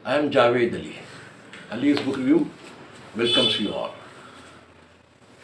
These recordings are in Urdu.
I am Javed Ali. Ali's Book Review welcomes you all.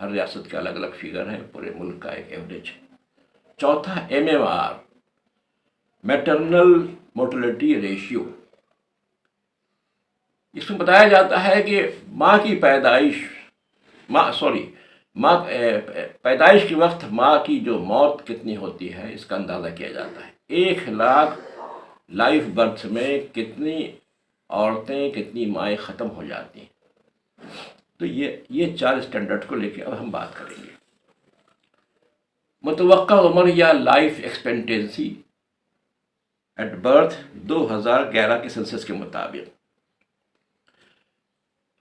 ہر ریاست کے الگ الگ فگر ہیں، پورے ملک کا ایک ایوریج ہے۔ چوتھا MMR، میٹرنل مورٹلٹی ریشیو۔ اس میں بتایا جاتا ہے کہ ماں کی پیدائش کے وقت ماں کی جو موت کتنی ہوتی ہے، اس کا اندازہ کیا جاتا ہے۔ 1,00,000 لائف برتھ میں کتنی عورتیں، کتنی مائیں ختم ہو جاتی ہیں۔ تو یہ 4 اسٹینڈرڈ کو لے کے اب ہم بات کریں گے۔ متوقع عمر یا لائف ایکسپیکٹنسی ایٹ برتھ 2011 کے سینسس کے مطابق،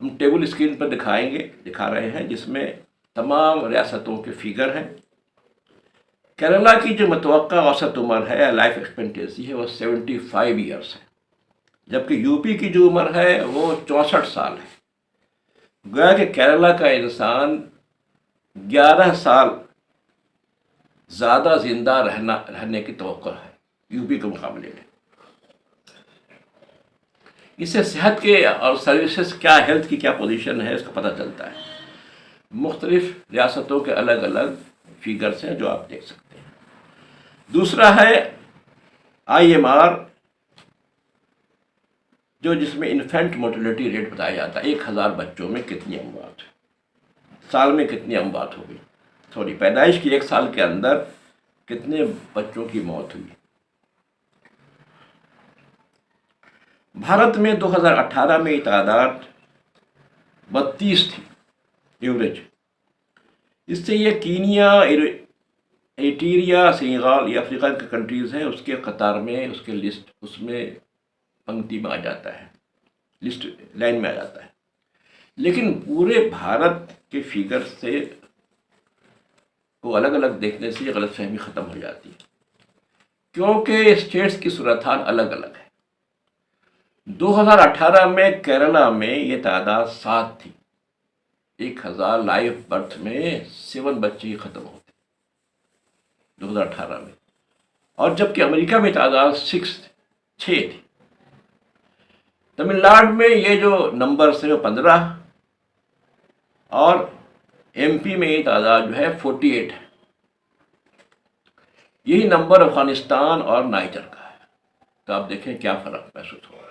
ہم ٹیبل اسکرین پر دکھا رہے ہیں، جس میں تمام ریاستوں کے فگر ہیں۔ کیرلا کی جو متوقع اوسط عمر ہے، لائف ایکسپیکٹنسی ہے، وہ 75 ایئرس ہے، جبکہ UP کی جو عمر ہے وہ 64 سال ہے۔ گویا کہ کیرلا کا انسان 11 سال زیادہ زندہ رہنے کی توقع ہے UP کے مقابلے میں۔ اس سے صحت کے اور سروسز کیا، ہیلتھ کی کیا پوزیشن ہے، اس کا پتہ چلتا ہے۔ مختلف ریاستوں کے الگ الگ فگرز ہیں جو آپ دیکھ سکتے ہیں۔ دوسرا ہے IMR، جس میں انفینٹ مورٹلٹی ریٹ بتایا جاتا ہے، 1,000 بچوں میں کتنی اموات، سال میں کتنی اموات ہوگی، پیدائش کی 1 سال کے اندر کتنے بچوں کی موت ہوئی۔ بھارت میں 2018 میں یہ تعداد 32 تھی ایوریج۔ اس سے یہ کینیا، ایریٹریا، سینیگال، یہ افریقہ کے کنٹریز ہیں، اس کے قطار میں، اس کے لسٹ، اس میں پنکتی میں آ جاتا ہے، لسٹ لائن میں آ جاتا ہے۔ لیکن پورے بھارت کے فگر سے کو الگ الگ دیکھنے سے یہ غلط فہمی ختم ہو جاتی ہے، کیونکہ اسٹیٹس کی صورتحال الگ الگ ہے۔ 2018 میں کیرلا میں یہ تعداد 7 تھی، 1,000 لائف برتھ میں 7 بچے ختم ہوتے 2018 میں، اور جبکہ امریکہ میں تعداد 6 تھی۔ تمل ناڈو میں یہ جو نمبرز ہیں وہ 15، اور MP میں یہ تعداد جو ہے 48 ہے۔ یہی نمبر افغانستان اور نائجر کا ہے۔ تو آپ دیکھیں کیا فرق محسوس ہو رہا ہے۔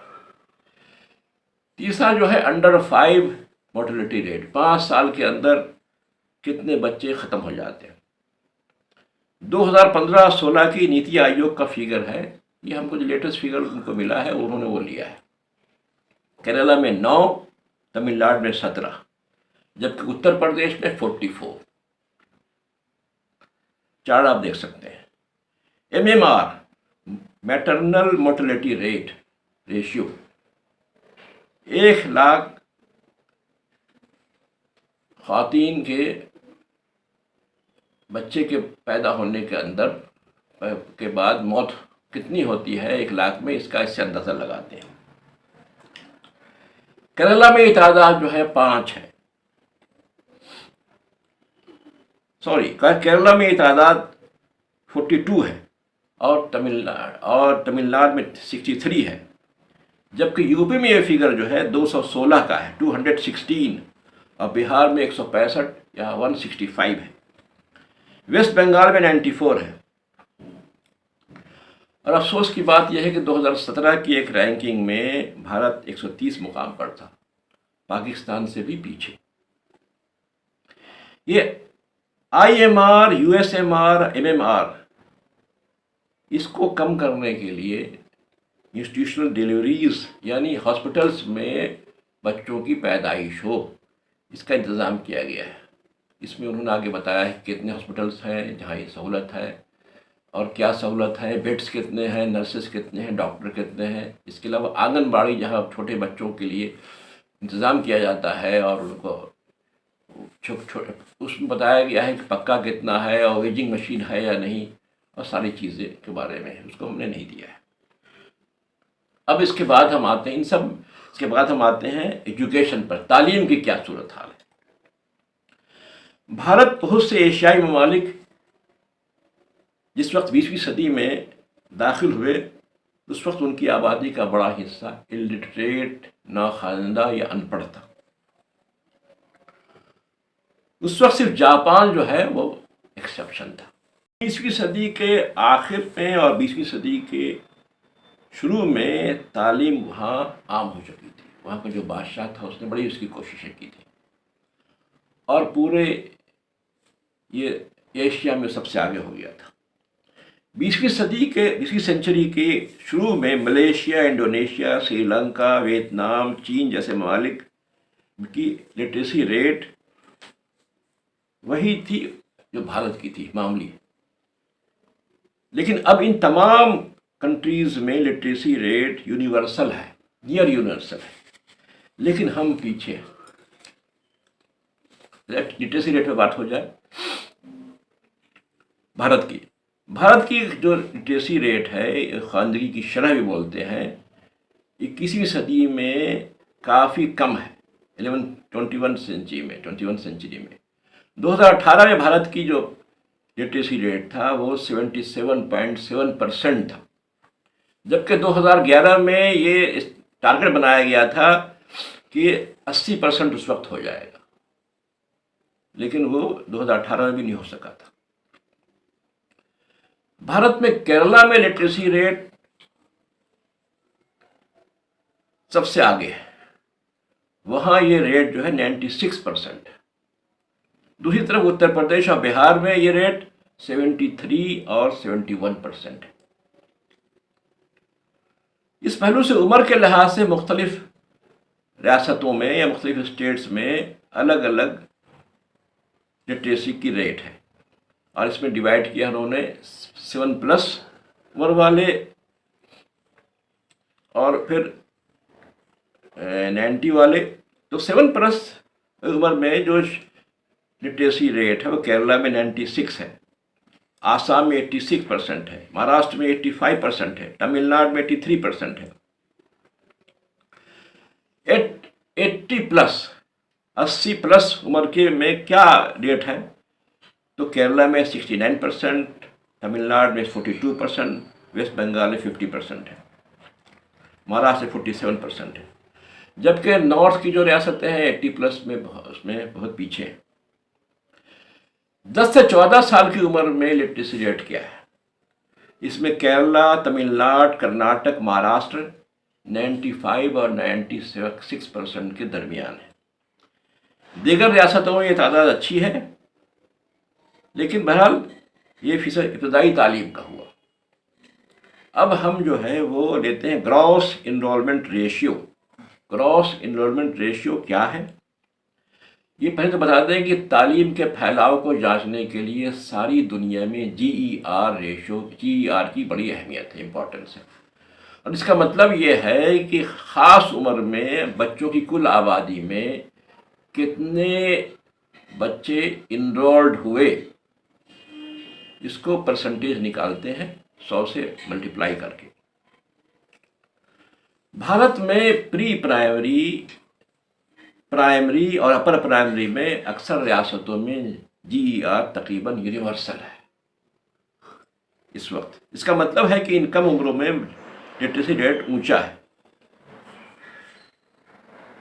تیسرا جو ہے انڈر 5 مورٹلٹی ریٹ، 5 سال کے اندر کتنے بچے ختم ہو جاتے ہیں۔ 2015-16 کی نیتی آیوگ کا فگر ہے، یہ ہم کو جو لیٹسٹ فگر ان کو ملا ہے انہوں نے وہ لیا ہے۔ کیرلا میں 9، تمل ناڈو میں 17، جبکہ اتر پردیش میں 44۔ چارٹ آپ دیکھ سکتے ہیں۔ MMR، میٹرنل مورٹلٹی ریٹ ریشیو، 1,00,000 خواتین کے بچے کے پیدا ہونے کے بعد موت کتنی ہوتی ہے 1,00,000 میں، اس سے اندازہ لگاتے ہیں۔ کیرلا میں یہ تعداد جو ہے 5 ہے، کیرلا میں یہ تعداد 42 ہے، اور تمل ناڈو میں 63 ہے، جبکہ UP میں یہ فگر جو ہے 216 کا ہے، 216، اور بہار میں 165 یا 165 ہے۔ ویسٹ بنگال میں 94 ہے۔ اور افسوس کی بات یہ ہے کہ 2017 کی ایک رینکنگ میں بھارت 130 مقام پر تھا، پاکستان سے بھی پیچھے۔ یہ IMR، USMR، MMR، اس کو کم کرنے کے لیے انسٹیٹیوشنل ڈیلیوریز، یعنی ہاسپٹلس میں بچوں کی پیدائش ہو، اس کا انتظام کیا گیا ہے۔ اس میں انہوں نے آگے بتایا ہے کہ کتنے ہاسپٹلس ہیں جہاں یہ سہولت ہے، اور کیا سہولت ہے، بیڈس کتنے ہیں، نرسز کتنے ہیں، ڈاکٹر کتنے ہیں۔ اس کے علاوہ آنگن باڑی جہاں چھوٹے بچوں کے لیے انتظام کیا جاتا ہے، اور ان کو اس میں بتایا گیا ہے کہ پکا کتنا ہے، اور ویجنگ مشین ہے یا نہیں، اور ساری چیزیں کے بارے میں اس کو ہم نے نہیں دیا ہے۔ اب اس کے بعد ہم آتے ہیں ایجوکیشن پر، تعلیم کی کیا صورتحال ہے۔ بھارت بہت سے ایشیائی ممالک جس وقت 20ویں صدی میں داخل ہوئے، اس وقت ان کی آبادی کا بڑا حصہ الٹریٹ، ناخواندہ یا ان پڑھ تھا۔ اس وقت صرف جاپان جو ہے وہ ایکسیپشن تھا. 20ویں صدی کے آخر میں اور 20ویں صدی کے شروع میں تعلیم وہاں عام ہو چکی تھی. وہاں کا جو بادشاہ تھا اس نے بڑی اس کی کوششیں کی تھی اور پورے یہ ایشیا میں سب سے آگے ہو گیا تھا. 20ویں سینچری کے شروع میں Malaysia, Indonesia, Sri Lanka, Vietnam, چین جیسے ممالک کی لٹریسی ریٹ وہی تھی جو بھارت کی تھی معمولی. لیکن اب ان تمام کنٹریز میں لٹریسی ریٹ یونیورسل ہے، نیئر یونیورسل ہے، لیکن ہم پیچھے. لٹریسی ریٹ پہ بات ہو جائے. بھارت کی جو لٹریسی ریٹ ہے، خواندگی کی شرح بھی بولتے ہیں، 21ویں صدی میں کافی کم ہے. 21 سینچری میں 2018 میں بھارت کی جو لٹریسی ریٹ تھا وہ 77.7% تھا، جبکہ 2011 میں یہ ٹارگٹ بنایا گیا تھا کہ 80% اس وقت ہو جائے گا، لیکن وہ 2018 میں بھی نہیں ہو سکا تھا. بھارت میں کیرلا میں لٹریسی ریٹ سب سے آگے ہے. وہاں یہ ریٹ جو ہے 96% ہے. دوسری طرف اتر پردیش اور بہار میں یہ ریٹ 73 اور 71% ہے. اس پہلو سے عمر کے لحاظ سے مختلف ریاستوں میں یا مختلف اسٹیٹس میں الگ الگ لٹریسی کی ریٹ ہے، اور اس میں ڈیوائڈ کیا انہوں نے 7+ عمر والے اور پھر 90 والے. تو 7+ عمر میں جو لٹریسی ریٹ ہے وہ کیرلا میں 96 ہے، آسام میں 86% ہے، مہاراشٹر میں 85% ہے، تمل ناڈو میں 83% ہے. 80+ عمر کے میں کیا ریٹ ہے؟ تو کیرلا میں 69%، تمل ناڈو میں 42%، ویسٹ بنگال میں 50% ہے، مہاراشٹر 47% ہے. جبکہ نارتھ کی جو ریاستیں ہیں 80+ میں اس میں بہت پیچھے ہیں. 10 سے 14 سال کی عمر میں لٹریسی ریٹ کیا ہے؟ اس میں کیرلا، تمل ناڈو، کرناٹک، مہاراشٹر 95 اور 96% کے درمیان ہے. دیگر ریاستوں میں یہ تعداد اچھی ہے، لیکن بہرحال یہ فیصد ابتدائی تعلیم کا ہوا. اب ہم جو ہے وہ لیتے ہیں gross enrolment ratio. Gross enrolment ratio کیا ہے؟ یہ پہلے تو بتا دیں کہ تعلیم کے پھیلاؤ کو جانچنے کے لیے ساری دنیا میں GER کی بڑی اہمیت ہے، امپورٹنس ہے. اور اس کا مطلب یہ ہے کہ خاص عمر میں بچوں کی کل آبادی میں کتنے بچے انرولڈ ہوئے، اس کو پرسنٹیج نکالتے ہیں 100 سے ملٹیپلائی کر کے. بھارت میں پری پرائمری اور اپر پرائمری میں اکثر ریاستوں میں GER تقریباً یونیورسل ہے اس وقت. اس کا مطلب ہے کہ ان کم عمروں میں لٹریسی ریٹ اونچا ہے.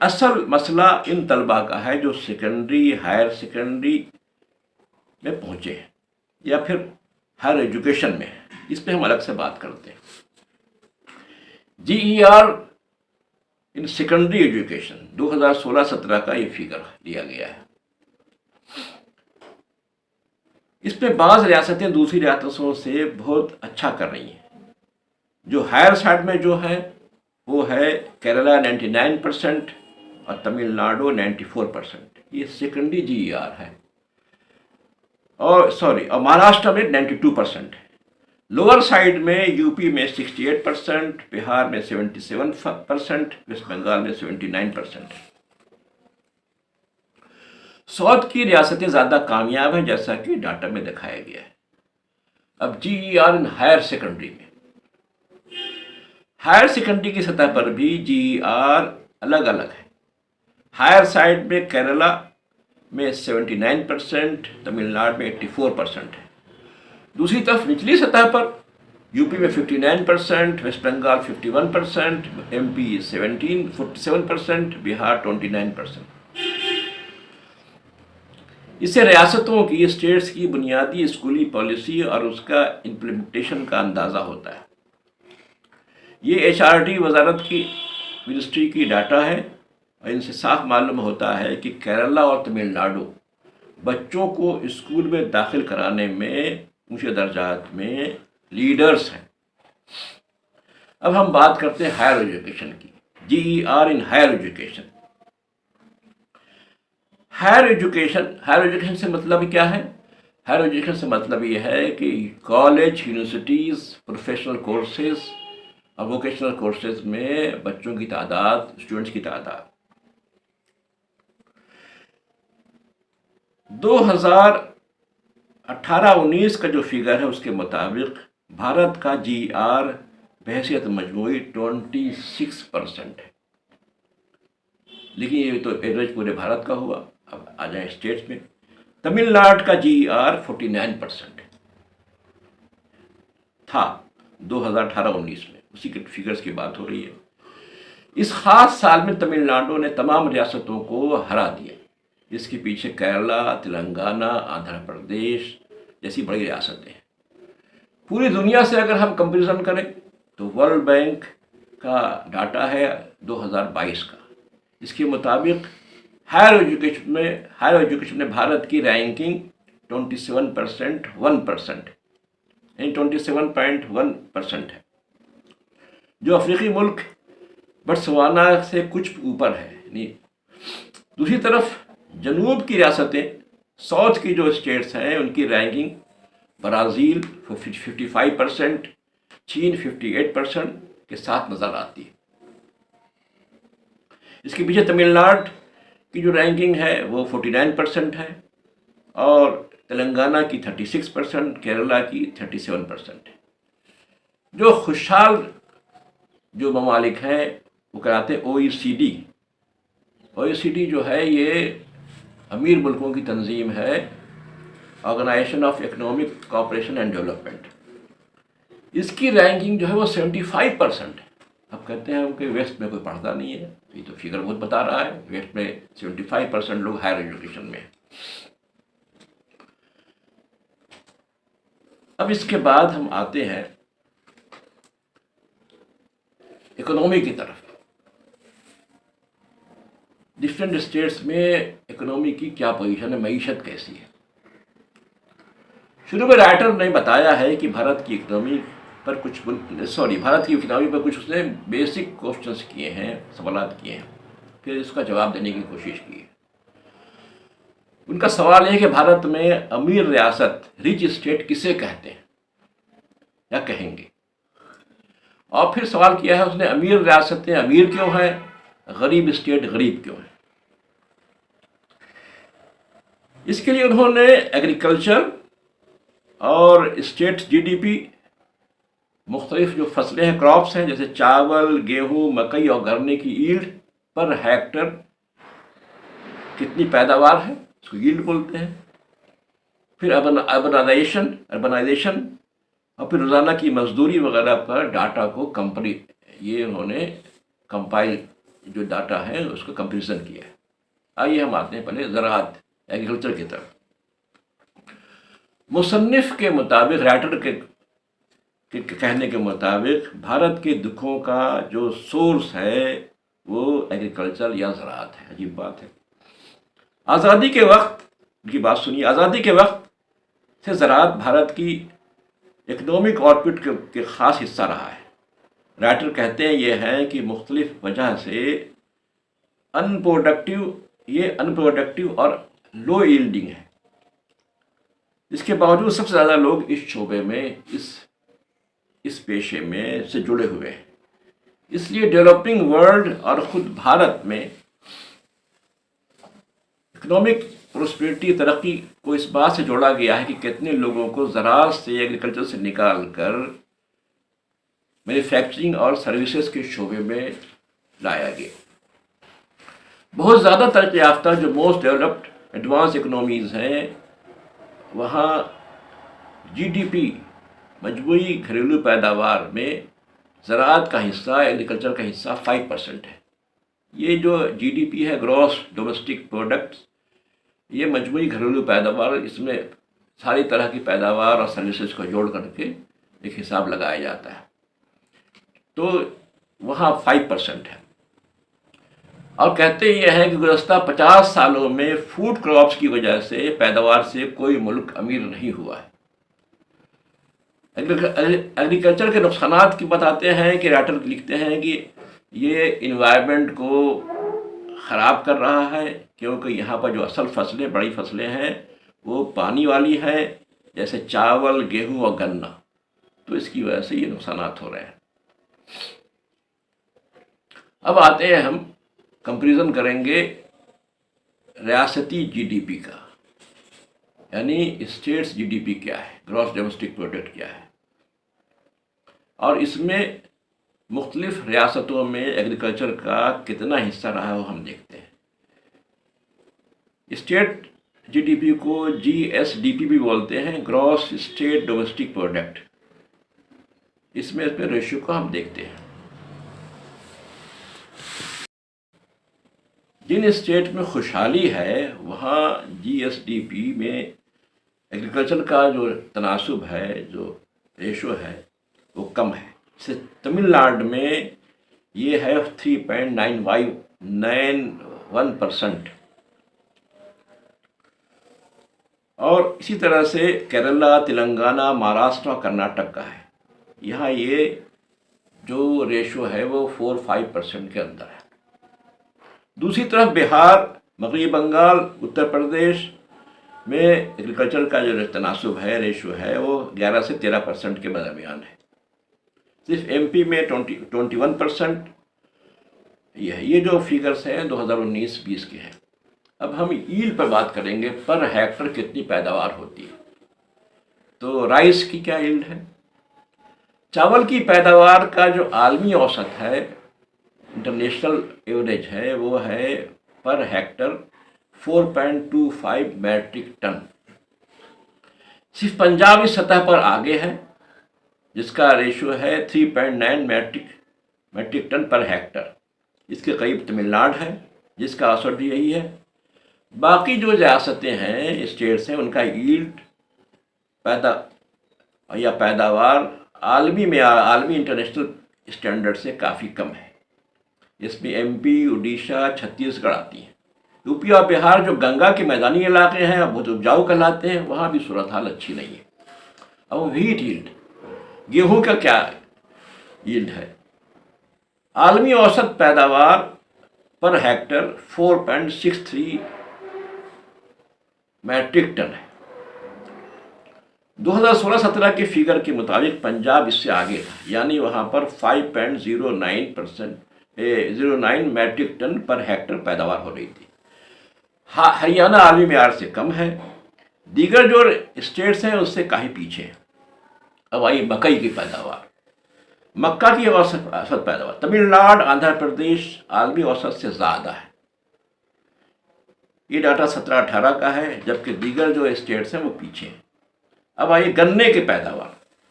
اصل مسئلہ ان طلباء کا ہے جو سیکنڈری، ہائر سیکنڈری میں پہنچے ہیں یا پھر ہائر ایجوکیشن میں. اس پہ ہم الگ سے بات کرتے ہیں. GER ان سیکنڈری ایجوکیشن 2016-17 کا یہ فگر لیا گیا ہے. اس پہ بعض ریاستیں دوسری ریاستوں سے بہت اچھا کر رہی ہیں. جو ہائر سائڈ میں جو ہے وہ ہے کیرلا 99% اور تمل ناڈو 94%. یہ سیکنڈری GER ہے. اور مہاراشٹر میں 92% ہے. لوور سائڈ میں UP میں 68%، بہار میں 77%، ویسٹ بنگال میں 79%. ساؤتھ کی ریاستیں زیادہ کامیاب ہیں جیسا کہ ڈاٹا میں دکھایا گیا ہے. اب GER ان ہائر سیکنڈری میں، ہائر سیکنڈری کی سطح پر بھی GER الگ الگ ہے. ہائر سائڈ میں کیرلا میں 79%، تمل ناڈو میں 84% ہے. دوسری طرف نچلی سطح پر UP میں 59%، ویسٹ بنگال 51%، MP 47%، بہار 29%. اس سے ریاستوں کی اسٹیٹس کی بنیادی اسکولی پالیسی اور اس کا امپلیمنٹیشن کا اندازہ ہوتا ہے۔ یہ ایچ آر ڈی وزارت کی منسٹری کی ڈاٹا ہے، اور ان سے صاف معلوم ہوتا ہے کہ کیرلا اور تمل ناڈو بچوں کو اسکول میں داخل کرانے میں اونچے درجات میں لیڈرز ہیں۔ اب ہم بات کرتے ہیں ہائر ایجوکیشن کی، GER in higher education. Higher education سے مطلب کیا ہے؟ ہائر ایجوکیشن سے مطلب یہ ہے کہ کالج، یونیورسٹیز، پروفیشنل کورسز اور ووکیشنل کورسز میں بچوں کی تعداد، اسٹوڈنٹس کی تعداد 2018-19 کا جو فگر ہے اس کے مطابق بھارت کا GER بحیثیت مجموعی 26% ہے، لیکن یہ تو ایوریج پورے بھارت کا ہوا۔ اب آ جائیں اسٹیٹس میں، تمل ناڈو کا GER 49% تھا 2018-19 میں، اسی کے فگرز کی بات ہو رہی ہے۔ اس خاص سال میں تمل ناڈو نے تمام ریاستوں کو ہرا دیا۔ اس کے پیچھے کیرلا، تلنگانہ، آندھرا پردیش جیسی بڑی ریاستیں ہیں۔ پوری دنیا سے اگر ہم کمپیریزن کریں تو ورلڈ بینک کا ڈاٹا ہے 2022 کا، اس کے مطابق ہائر ایجوکیشن میں بھارت کی رینکنگ 27% یعنی 27.1% ہے، جو افریقی ملک بٹسوانا سے کچھ اوپر ہے۔ یعنی دوسری طرف جنوب کی ریاستیں، ساؤتھ کی جو اسٹیٹس ہیں، ان کی رینکنگ برازیل 55%، چین 58% کے ساتھ نظر آتی ہے۔ اس کے پیچھے تمل ناڈو کی جو رینکنگ ہے وہ 49% ہے، اور تلنگانہ کی 36%، کیرلا کی 37% ہے۔ جو خوشحال جو ممالک ہیں وہ کہلاتے ہیں OECD۔ OECD جو ہے یہ امیر ملکوں کی تنظیم ہے، organisation of economic cooperation and development. اس کی رینکنگ جو ہے وہ 75% ہے۔ اب کہتے ہیں کہ ویسٹ میں کوئی پڑھتا نہیں ہے، یہ تو فگر بہت بتا رہا ہے، ویسٹ میں 75% لوگ ہائر ایجوکیشن میں ہیں۔ اب اس کے بعد ہم آتے ہیں اکنامی کی طرف۔ ڈفرینٹ اسٹیٹس میں اکنامی کی کیا پوزیشن ہے، معیشت کیسی ہے۔ شروع میں رائٹر نے بتایا ہے کہ بھارت کی اکنامی پر کچھ اس نے بیسک کوشچنس کیے ہیں، سوالات کیے ہیں، پھر اس کا جواب دینے کی کوشش کی ہے۔ ان کا سوال ہے کہ بھارت میں امیر ریاست، ریچ اسٹیٹ کسے کہتے ہیں یا کہیں گے، اور پھر سوال کیا ہے اس نے، امیر ریاستیں امیر کیوں ہیں، غریب اسٹیٹ غریب کیوں ہیں۔ اس کے لیے انہوں نے ایگریکلچر اور اسٹیٹ GDP، مختلف جو فصلیں ہیں، کراپس ہیں، جیسے چاول، گیہوں، مکئی اور گنے کی ایلڈ پر ہیکٹر کتنی پیداوار ہے، اس کو ایلڈ بولتے ہیں۔ پھر اربنائزیشن اور پھر روزانہ کی مزدوری وغیرہ پر ڈاٹا کو یہ انہوں نے کمپائل جو ڈاٹا ہے اس کو کمپیریزن کیا ہے۔ آئیے ہم آتے ہیں پہلے زراعت، ایگریکلچر کی طرف۔ مصنف کے مطابق، رائٹر کے کہنے کے مطابق، بھارت کے دکھوں کا جو سورس ہے وہ ایگریکلچر یا زراعت ہے۔ عجیب بات ہے۔ آزادی کے وقت کی بات سنیے، آزادی کے وقت سے زراعت بھارت کی اکنامک آؤٹ پٹ کے خاص حصہ رہا ہے۔ رائٹر کہتے ہیں یہ ہے کہ مختلف وجہ سے ان پروڈکٹیو اور لو ایلڈنگ ہے۔ اس کے باوجود سب سے زیادہ لوگ اس شعبے میں، اس پیشے میں سے جڑے ہوئے ہیں۔ اس لیے ڈیولپنگ ورلڈ اور خود بھارت میں اکنامک پروسپیرٹی، ترقی کو اس بات سے جوڑا گیا ہے کہ کتنے لوگوں کو زراعت سے، ایگریکلچر سے نکال کر مینوفیکچرنگ اور سروسز کے شعبے میں لایا گیا۔ بہت زیادہ ترقی یافتہ جو موسٹ ڈیولپڈ ایڈوانس اکنامیز ہیں، وہاں GDP، مجموعی گھریلو پیداوار میں زراعت کا حصہ، ایگریکلچر کا حصہ 5% ہے۔ یہ جو GDP ہے، گراس ڈومیسٹک پروڈکٹ، یہ مجموعی گھریلو پیداوار، اس میں ساری طرح کی پیداوار اور سروسز کو جوڑ کر کے ایک حساب لگایا جاتا ہے، تو وہاں 5% ہے۔ اور کہتے یہ ہیں کہ گزشتہ 50 سالوں میں فوڈ کراپس کی وجہ سے پیداوار سے کوئی ملک امیر نہیں ہوا ہے۔ ایگریکلچر کے نقصانات کی بتاتے ہیں کہ رائٹر لکھتے ہیں کہ یہ انوائرمنٹ کو خراب کر رہا ہے، کیونکہ یہاں پر جو اصل فصلیں، بڑی فصلیں ہیں، وہ پانی والی ہیں، جیسے چاول، گیہوں اور گنا، تو اس کی وجہ سے یہ نقصانات ہو رہے ہیں۔ اب آتے ہیں، ہم کمپیریزن کریں گے ریاستی جی ڈی پی کا، یعنی اسٹیٹس جی ڈی پی کیا ہے، گراس ڈومیسٹک پروڈکٹ کیا ہے، اور اس میں مختلف ریاستوں میں ایگریکلچر کا کتنا حصہ رہا ہے وہ ہم دیکھتے ہیں۔ اسٹیٹ جی ڈی پی کو جی ایس ڈی پی بھی بولتے ہیں، گراس اسٹیٹ ڈومیسٹک پروڈکٹ۔ اس میں ریشیو کو ہم دیکھتے ہیں۔ جن اسٹیٹ میں خوشحالی ہے وہاں جی ایس ڈی پی میں ایگریکلچر کا جو تناسب ہے، جو ریشو ہے، وہ کم ہے۔ جیسے تمل ناڈو میں یہ ہے 3.91%، اور اسی طرح سے کیرلا، تلنگانہ، مہاراشٹر اور کرناٹک کا ہے، یہاں یہ جو ریشو ہے وہ 4-5% کے اندر ہے۔ دوسری طرف بہار، مغربی بنگال، اتر پردیش میں ایگریکلچر کا جو تناسب ہے، ریشو ہے، وہ 11 سے 13% کے درمیان ہے۔ صرف ایم پی میں 21% یہ ہے۔ یہ جو فگرز ہیں 2019-20 کے ہیں۔ اب ہم ایلڈ پر بات کریں گے، پر ہیکٹر کتنی پیداوار ہوتی ہے۔ تو رائس کی کیا ایلڈ ہے؟ چاول کی پیداوار کا جو عالمی اوسط ہے، انٹرنیشنل ایوریج ہے، وہ ہے پر ہیکٹر 4.25 میٹرک ٹن۔ صرف پنجاب اس سطح پر آگے ہے، جس کا ریشو ہے 3.9 میٹرک ٹن پر ہیکٹر۔ اس کے قریب تمل ناڈو ہے، جس کا اوسط بھی یہی ہے۔ باقی جو ریاستیں ہیں، اسٹیٹس ہیں، ان کا ایلڈ پیداوار عالمی معیار، عالمی انٹرنیشنل اسٹینڈرڈ سے کافی کم ہے۔ اس میں ایم پی، اڈیشہ، چھتیس گڑھ آتی ہیں۔ یو پی اور بہار جو گنگا کے میدانی علاقے ہیں، بہت اپجاؤ کہلاتے ہیں، وہاں بھی صورتحال اچھی نہیں ہے۔ اب ویٹ ایلڈ، گیہوں کا کیا ایلڈ ہے؟ عالمی اوسط پیداوار پر ہیکٹر 4.63 میٹرک ٹن ہے۔ 2016-17 کے فگر کے مطابق پنجاب اس سے آگے تھا، یعنی وہاں پر 5.09 میٹرک ٹن پر ہیکٹر پیداوار ہو رہی تھی۔ ہریانہ عالمی معیار سے کم ہے، دیگر جو اسٹیٹس ہیں اس سے کافی پیچھے ہیں۔ اب آئی مکئی کی پیداوار، مکہ کی اوسط پیداوار تمل ناڈو، آندھرا پردیش عالمی اوسط سے زیادہ ہے۔ یہ ڈاٹا 17-18 کا ہے، جبکہ دیگر جو اسٹیٹس ہیں وہ پیچھے ہیں۔ اب آئیے گنے کی پیداوار،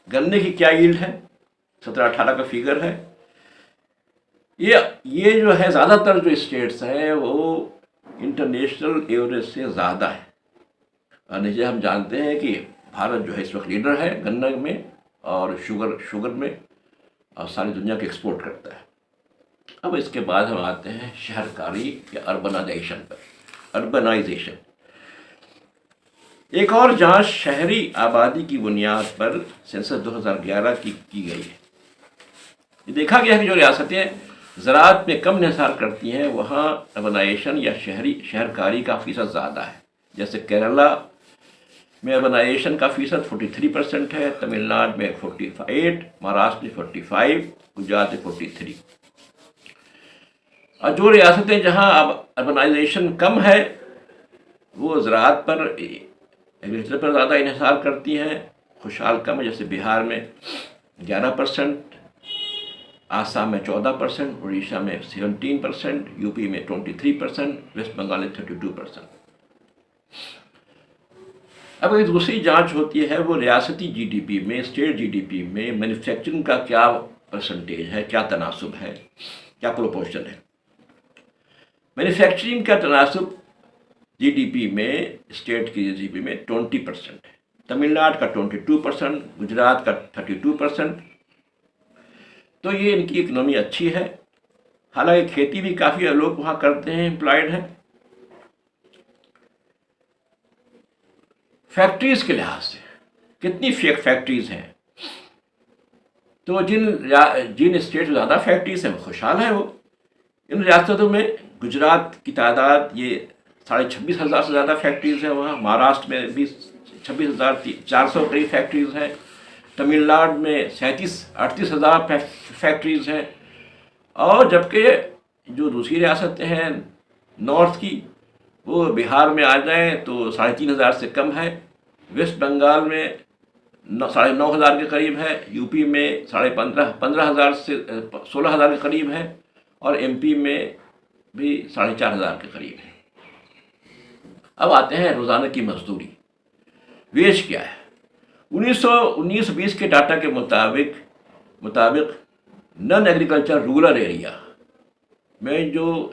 گنے کی کیا ایلڈ ہے؟ 17-18 کا فگر ہے۔ یہ جو ہے زیادہ تر جو اسٹیٹس ہیں وہ انٹرنیشنل ایوریج سے زیادہ ہے، اور نیچے ہم جانتے ہیں کہ بھارت جو ہے اس وقت لیڈر ہے گنے میں اور شوگر میں، اور ساری دنیا کے ایکسپورٹ کرتا ہے۔ اب اس کے بعد ہم آتے ہیں شہر کاری یا اربنائزیشن پر۔ اربنائزیشن ایک اور جانچ شہری آبادی کی بنیاد پر سینسس 2011 کی گئی ہے۔ یہ دیکھا گیا ہے کہ جو ریاستیں زراعت میں کم انحصار کرتی ہیں وہاں اربنائزیشن یا شہر کاری کا فیصد زیادہ ہے۔ جیسے کیرلا میں اربنائزیشن کا فیصد 43% ہے، تمل ناڈو میں 48، مہاراشٹر میں 45، گجرات میں 43۔ اور جو ریاستیں جہاں اربنائزیشن کم ہے وہ زراعت پر، ایگریکلچر پر زیادہ انحصار کرتی ہیں، خوشحال کم ہے، جیسے بہار میں 11%، آسام میں 14%، اڑیسہ میں 17%، یو پی میں 23%، ویسٹ بنگال میں 32%۔ اب ایک دوسری جانچ ہوتی ہے وہ ریاستی جی ڈی پی میں، اسٹیٹ جی ڈی پی میں مینوفیکچرنگ کا کیا پرسنٹیج ہے، کیا تناسب ہے، کیا پروپورشن ہے۔ مینوفیکچرنگ کا تناسب جی ڈی پی میں، اسٹیٹ کی جی ڈی پی میں 20% ہے، تمل ناڈو کا 22%، گجرات کا 32%. تو یہ ان کی اکنامی اچھی ہے. حالانکہ کھیتی بھی کافی لوگ وہاں کرتے ہیں، امپلائڈ ہیں. فیکٹریز کے لحاظ سے کتنی فیکٹریز ہیں؟ تو جن اسٹیٹ میں زیادہ فیکٹریز ہیں وہ خوشحال ہیں. وہ ان ریاستوں میں گجرات کی تعداد یہ 26,500 سے زیادہ فیکٹریز ہیں. وہاں مہاراشٹر میں بھی 26,400 قریب فیکٹریز ہیں. تمل ناڈو میں 38,000 فیکٹریز ہیں. اور جبکہ جو دوسری ریاستیں ہیں نارتھ کی، وہ بہار میں آ جائیں تو 3,500 سے کم ہے. ویسٹ بنگال میں 9,500 کے قریب ہے. یو پی میں 15,000 سے 16,000 کے قریب ہے. اور ایم پی میں بھی 4,500 کے قریب ہے. اب آتے ہیں روزانہ کی مزدوری. ویج کیا ہے؟ 1919-20 کے ڈاٹا کے مطابق نن ایگریکلچر رورل ایریا میں جو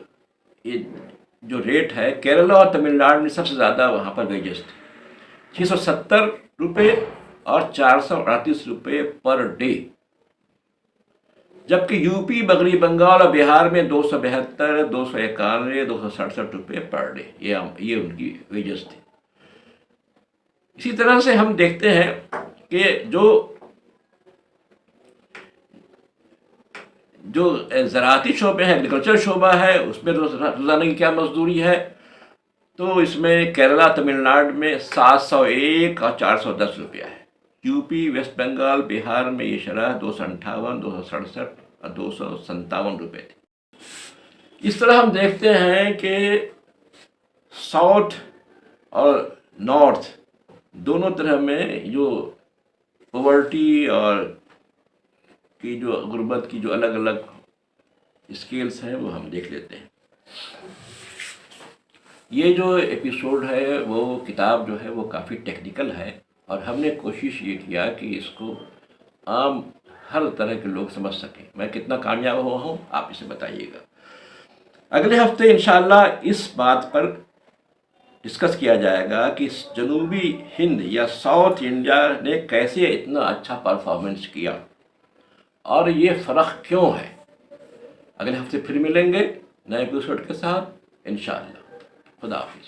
ریٹ ہے، کیرلا اور تمل ناڈو میں سب سے زیادہ وہاں پر ویجز تھے، 670 روپے اور 438 روپے پر ڈے. جبکہ یو پی، مغربی بنگال اور بہار میں 272، 291، 267 روپے پر ڈے یہ ان کی ویجز تھی. اسی طرح سے ہم دیکھتے ہیں کہ جو زراعتی شعبے ہیں، ایگریکلچر شعبہ ہے، اس میں روزانہ کی کیا مزدوری ہے. تو اس میں کیرلا، تمل ناڈو میں 701 اور 410 روپیہ ہے. یو پی، ویسٹ بنگال، بہار میں یہ شرح 258، 267 اور 257 روپے تھی. اس طرح ہم دیکھتے ہیں کہ ساؤتھ اور نارتھ دونوں طرح میں جو پاورٹی اور کی جو غربت کی جو الگ الگ اسکیلز ہیں وہ ہم دیکھ لیتے ہیں. یہ جو ایپیسوڈ ہے وہ کتاب جو ہے وہ کافی ٹیکنیکل ہے، اور ہم نے کوشش یہ کیا کہ اس کو عام ہر طرح کے لوگ سمجھ سکیں. میں کتنا کامیاب ہوا ہوں آپ اسے بتائیے گا. اگلے ہفتے انشاءاللہ اس بات پر ڈسکس کیا جائے گا کہ جنوبی ہند یا ساؤتھ انڈیا نے کیسے اتنا اچھا پرفارمنس کیا اور یہ فرق کیوں ہے. اگلے ہفتے پھر ملیں گے نئے ایپیسوڈ کے ساتھ انشاءاللہ. خدا حافظ.